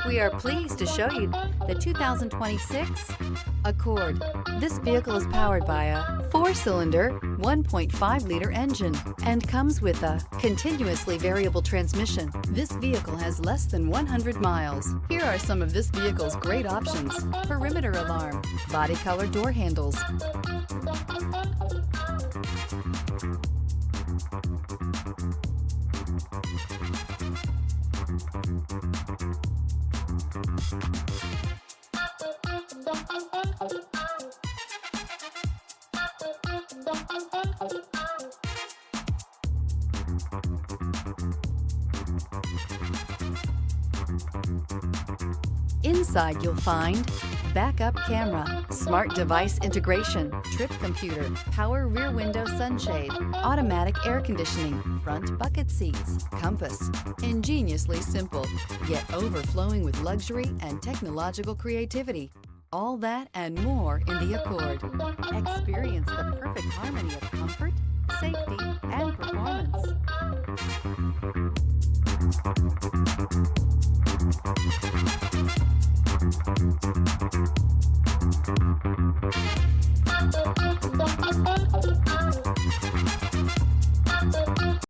We are pleased to show you the 2026 Accord. This vehicle is powered by a 4-cylinder, 1.5-liter engine and comes with a continuously variable transmission. This vehicle has less than 100 miles. Here are some of this vehicle's great options: perimeter alarm, body color door handles, Inside you'll find backup camera, smart device integration, trip computer, power rear window sunshade, automatic air conditioning, front bucket seats, compass. Ingeniously simple, yet overflowing with luxury and technological creativity. All that and more in the Accord. Experience the perfect harmony of comfort, safety, and performance.